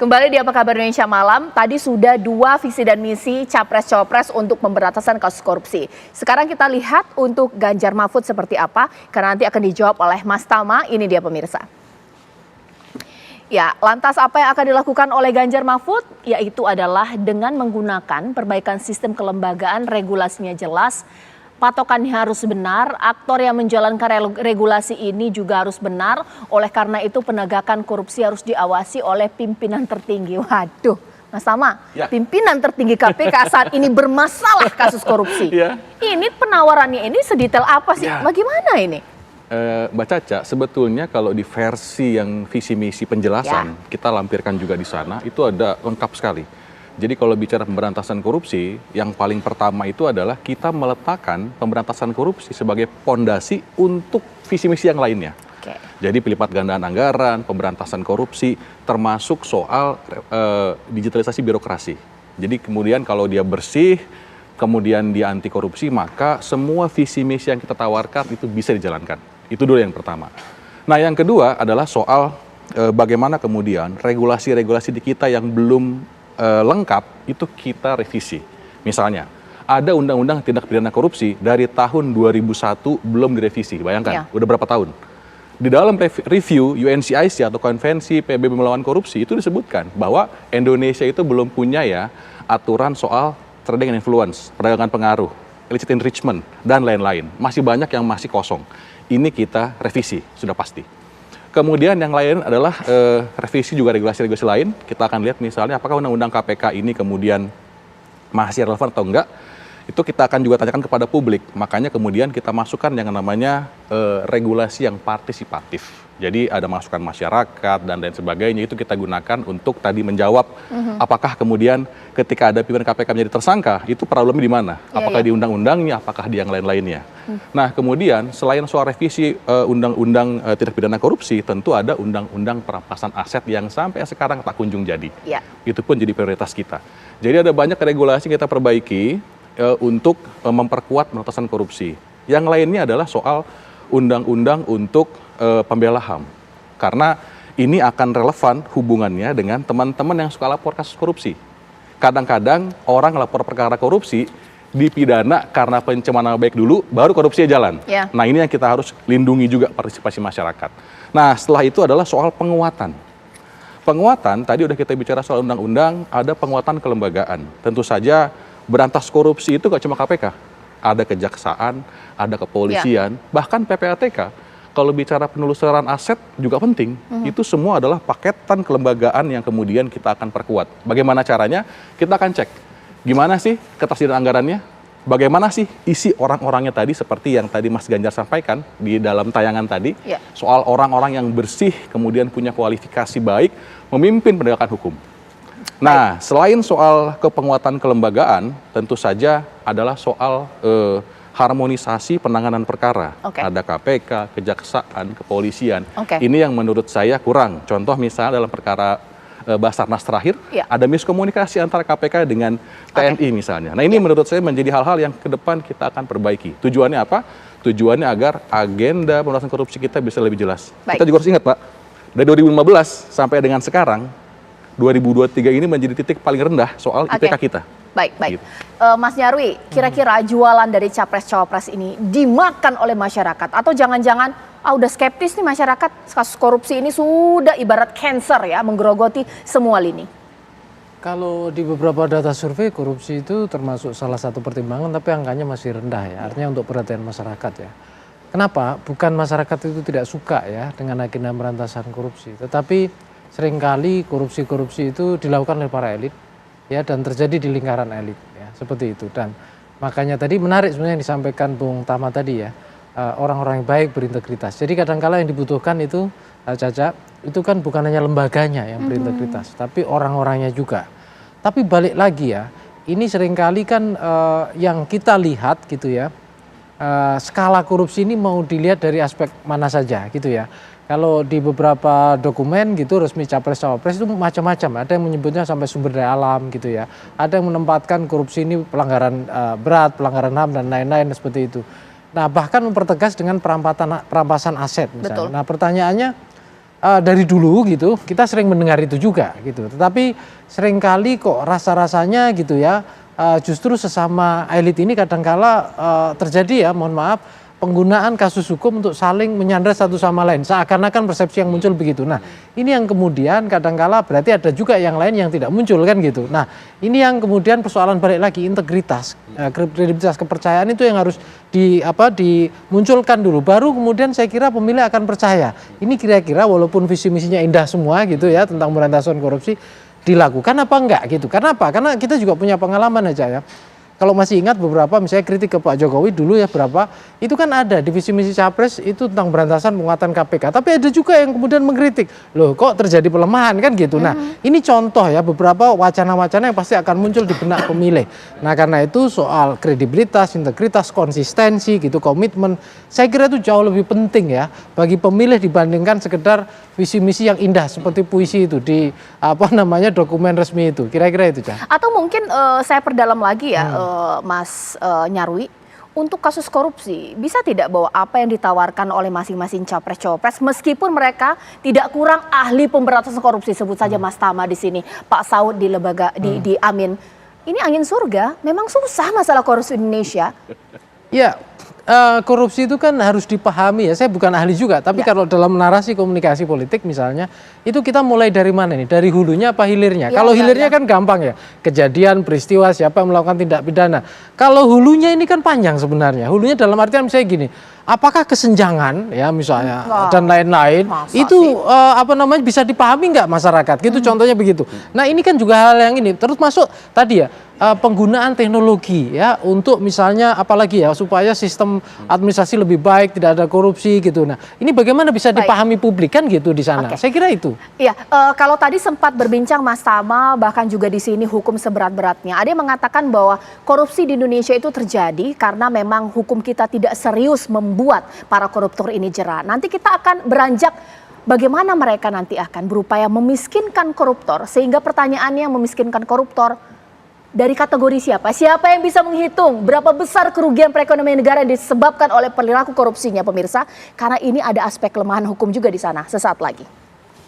Kembali di Apa Kabar Indonesia Malam, tadi sudah 2 visi dan misi Capres-Cawapres untuk pemberantasan kasus korupsi. Sekarang kita lihat untuk Ganjar Mahfud seperti apa, karena nanti akan dijawab oleh Mas Tama, ini dia pemirsa. Ya, lantas apa yang akan dilakukan oleh Ganjar Mahfud? Yaitu adalah dengan menggunakan perbaikan sistem kelembagaan, regulasinya jelas, patokannya harus benar, aktor yang menjalankan regulasi ini juga harus benar. Oleh karena itu penegakan korupsi harus diawasi oleh pimpinan tertinggi. Waduh, Mas Tama, ya. Pimpinan tertinggi KPK saat ini bermasalah kasus korupsi. Ya. Ini penawarannya ini sedetail apa sih? Ya. Bagaimana ini? Mbak Caca, sebetulnya kalau di versi yang visi misi penjelasan, kita lampirkan juga di sana, itu ada lengkap sekali. Jadi kalau bicara pemberantasan korupsi, yang paling pertama itu adalah kita meletakkan pemberantasan korupsi sebagai fondasi untuk visi misi yang lainnya. Jadi pelipat gandaan anggaran, pemberantasan korupsi, termasuk soal digitalisasi birokrasi. Jadi kemudian kalau dia bersih, kemudian dia anti korupsi, maka semua visi misi yang kita tawarkan itu bisa dijalankan. Itu dulu yang pertama. Nah yang kedua adalah soal bagaimana kemudian regulasi-regulasi di kita yang belum lengkap itu kita revisi. Misalnya, ada undang-undang tindak pidana korupsi dari tahun 2001 belum direvisi. Bayangkan, udah berapa tahun? Di dalam review UNCIC atau Konvensi PBB melawan korupsi itu disebutkan bahwa Indonesia itu belum punya ya aturan soal trading and influence, perdagangan pengaruh, illicit enrichment, dan lain-lain. Masih banyak yang masih kosong. Ini kita revisi, sudah pasti. Kemudian yang lain adalah revisi juga regulasi-regulasi lain. Kita akan lihat misalnya apakah undang-undang KPK ini kemudian masih relevan atau enggak. Itu kita akan juga tanyakan kepada publik. Makanya kemudian kita masukkan yang namanya regulasi yang partisipatif. Jadi ada masukan masyarakat dan lain sebagainya, itu kita gunakan untuk tadi menjawab apakah kemudian ketika ada pimpinan KPK menjadi tersangka, itu problemnya di mana? Apakah di undang-undangnya, apakah di yang lain-lainnya? Nah kemudian selain soal revisi undang-undang tindak pidana korupsi, tentu ada undang-undang perampasan aset yang sampai sekarang tak kunjung jadi. Itu pun jadi prioritas kita. Jadi ada banyak regulasi yang kita perbaiki untuk memperkuat pemberantasan korupsi. Yang lainnya adalah soal undang-undang untuk pembela HAM. Karena ini akan relevan hubungannya dengan teman-teman yang suka lapor kasus korupsi. Kadang-kadang orang lapor perkara korupsi dipidana karena pencemaran nama baik dulu, baru korupsinya jalan. Nah ini yang kita harus lindungi juga partisipasi masyarakat. Nah setelah itu adalah soal penguatan. Penguatan, tadi udah kita bicara soal undang-undang, ada penguatan kelembagaan. Tentu saja berantas korupsi itu gak cuma KPK. Ada kejaksaan, ada kepolisian, bahkan PPATK. Kalau bicara penelusuran aset juga penting, itu semua adalah paketan kelembagaan yang kemudian kita akan perkuat. Bagaimana caranya? Kita akan cek, gimana sih ketersediaan anggarannya, bagaimana sih isi orang-orangnya tadi, seperti yang tadi Mas Ganjar sampaikan di dalam tayangan tadi, soal orang-orang yang bersih, kemudian punya kualifikasi baik, memimpin penegakan hukum. Nah, selain soal kepenguatan kelembagaan, tentu saja adalah soal harmonisasi penanganan perkara. Ada KPK, kejaksaan, kepolisian. Ini yang menurut saya kurang. Contoh misalnya dalam perkara Basarnas terakhir, ada miskomunikasi antara KPK dengan TNI misalnya. Nah ini menurut saya menjadi hal-hal yang ke depan kita akan perbaiki. Tujuannya apa? Tujuannya agar agenda pemberantasan korupsi kita bisa lebih jelas. Kita juga harus ingat Pak, dari 2015 sampai dengan sekarang, 2023 ini menjadi titik paling rendah soal IPK kita. Baik. Gitu. Mas Nyarwi, kira-kira jualan dari Capres-Cawapres ini dimakan oleh masyarakat? Atau jangan-jangan udah skeptis nih masyarakat, kasus korupsi ini sudah ibarat cancer ya, menggerogoti semua lini? Kalau di beberapa data survei, korupsi itu termasuk salah satu pertimbangan, tapi angkanya masih rendah ya, artinya untuk perhatian masyarakat ya. Kenapa? Bukan masyarakat itu tidak suka ya dengan agenda pemberantasan korupsi, tetapi seringkali korupsi-korupsi itu dilakukan oleh para elit ya, dan terjadi di lingkaran elit ya, seperti itu. Dan makanya tadi menarik sebenarnya yang disampaikan Bung Tama tadi ya, orang-orang yang baik berintegritas. Jadi kadang-kala yang dibutuhkan itu Caca, itu kan bukan hanya lembaganya yang berintegritas, tapi orang-orangnya juga. Tapi balik lagi ya, ini seringkali kan yang kita lihat gitu ya, skala korupsi ini mau dilihat dari aspek mana saja gitu ya. Kalau di beberapa dokumen gitu resmi Capres-Cawapres itu macam-macam. Ada yang menyebutnya sampai sumber daya alam gitu ya. Ada yang menempatkan korupsi ini pelanggaran berat, pelanggaran HAM dan lain-lain seperti itu. Nah bahkan mempertegas dengan perampasan aset misalnya. Nah pertanyaannya dari dulu gitu kita sering mendengar itu juga gitu. Tetapi seringkali kok rasa-rasanya gitu ya justru sesama elit ini kadangkala terjadi ya, mohon maaf, penggunaan kasus hukum untuk saling menyandra satu sama lain. Seakan-akan persepsi yang muncul begitu. Nah, ini yang kemudian kadangkala berarti ada juga yang lain yang tidak muncul kan gitu. Nah, ini yang kemudian persoalan balik lagi integritas, kredibilitas, kepercayaan itu yang harus dimunculkan dulu. Baru kemudian saya kira pemilih akan percaya. Ini kira-kira walaupun visi misinya indah semua gitu ya tentang pemberantasan korupsi dilakukan apa enggak gitu. Karena apa? Karena kita juga punya pengalaman aja ya. Kalau masih ingat beberapa misalnya kritik ke Pak Jokowi dulu ya berapa, itu kan ada di visi misi Capres itu tentang berantasan penguatan KPK. Tapi ada juga yang kemudian mengkritik, loh kok terjadi pelemahan kan gitu. Nah ini contoh ya beberapa wacana-wacana yang pasti akan muncul di benak pemilih. Nah karena itu soal kredibilitas, integritas, konsistensi gitu, komitmen, saya kira itu jauh lebih penting ya bagi pemilih dibandingkan sekedar visi misi yang indah seperti puisi itu di dokumen resmi itu. Kira-kira itu, Cah. Atau mungkin saya perdalam lagi ya, Mas Nyarwi, untuk kasus korupsi bisa tidak bahwa apa yang ditawarkan oleh masing-masing capres-cawapres meskipun mereka tidak kurang ahli pemberantasan korupsi, sebut saja Mas Tama di sini, Pak Saud di lembaga di Amin, ini angin surga, memang susah masalah korupsi di Indonesia. Ya, korupsi itu kan harus dipahami ya. Saya bukan ahli juga, tapi kalau dalam narasi komunikasi politik misalnya, itu kita mulai dari mana nih? Dari hulunya apa hilirnya? Kalau hilirnya kan gampang ya, kejadian, peristiwa, siapa yang melakukan tindak pidana. Kalau hulunya ini kan panjang sebenarnya. Hulunya dalam artian misalnya gini, apakah kesenjangan ya misalnya dan lain-lain itu bisa dipahami nggak masyarakat? Gitu contohnya begitu. Nah ini kan juga hal yang ini terus masuk tadi ya. Penggunaan teknologi ya untuk misalnya apalagi ya supaya sistem administrasi lebih baik, tidak ada korupsi gitu. Nah ini bagaimana bisa dipahami publik kan gitu di sana. Saya kira itu. Iya, kalau tadi sempat berbincang Mas Tama bahkan juga di sini hukum seberat-beratnya. Ada yang mengatakan bahwa korupsi di Indonesia itu terjadi karena memang hukum kita tidak serius membuat para koruptor ini jera. Nanti kita akan beranjak bagaimana mereka nanti akan berupaya memiskinkan koruptor, sehingga pertanyaannya memiskinkan koruptor dari kategori siapa? Siapa yang bisa menghitung berapa besar kerugian perekonomian negara yang disebabkan oleh perilaku korupsinya, pemirsa? Karena ini ada aspek kelemahan hukum juga di sana. Sesaat lagi.